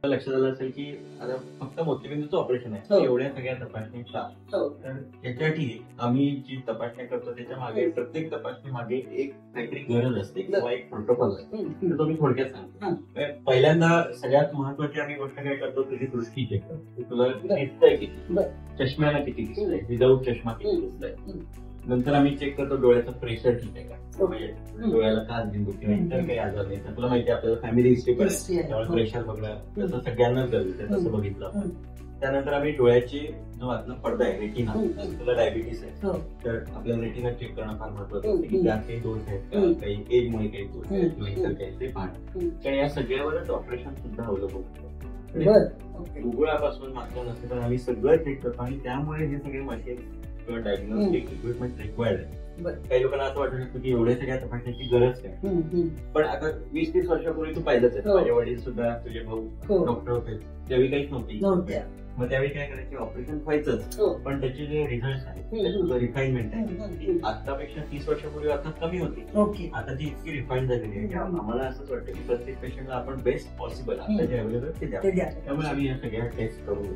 लक्षात आलं असेल की आता फक्त मोतीबिंदूचं ऑपरेशन आहे, हो. एवढ्या सगळ्या तपासणी का? हो. तर याच्यासाठी आम्ही जी तपासणी करतो त्याच्या मागे प्रत्येक तपासणी मागे एक काहीतरी गरज असते किंवा एक प्रोटोकॉल असते. तर तो मी थोडक्यात सांगतो. पहिल्यांदा सगळ्यात महत्वाची आम्ही गोष्ट काय करतो, तुझी दृष्टी चेक करतो. तुला दिसतंय किती, चष्म्याला किती दिसतंय, विदाऊट चष्मा किती दिसतंय. नंतर आम्ही चेक करतो डोळ्याचं प्रेशर ठीक आहे का, म्हणजे डोळ्याला काच बिंदू किंवा इतर काही आजार नाही. तुला माहिती आहे आपल्याला फॅमिली हिस्ट्री पण आहे, त्यामुळे प्रेशर बघणं तसं सगळ्यांनाच गरजेचं आहे, तसं बघितलं. त्यानंतर आम्ही डोळ्याचे जो आतला पडदा आहे रेटिना, तुला डायबिटीस आहे तर आपल्याला रेटिना चेक करणं फार महत्वाचं असतं की त्यात काही दोष आहेत का, काही एजमुळे काही दोष आहेत किंवा इतर काही ते पाहणं. कारण या सगळ्यावरच ऑपरेशन सुद्धा अवलंबून असतं. गुगळापासून मात्र नसते तर आम्ही सगळं चेक करतो आणि त्यामुळे हे सगळे मशीन किंवा डायग्नोस्टिक इक्विपमेंट रिक्वायर्ड आहे. काही लोकांना असं वाटू शकतं की एवढ्या सगळ्या तपासण्याची गरज काय, पण आता 20-30 वर्षापूर्वी तू पाहिलंच आहे, माझे वडील सुद्धा तुझे भाऊ डॉक्टर होते, त्यावेळी काहीच नव्हती. मग त्यावेळी काय करायचे, ऑपरेशन व्हायचंच पण त्याचे जे रिझल्ट आहेत, रिफाईनमेंट आहे आतापेक्षा 30 वर्षापूर्वी आता कमी होती. आता ती इतकी रिफाईन झालेली आहे की आम्हाला असंच वाटतं की प्रत्येक पेशंटला आपण बेस्ट पॉसिबल आता जे अवेलेबल ते द्या. त्यामुळे आम्ही या सगळ्या टेस्ट करू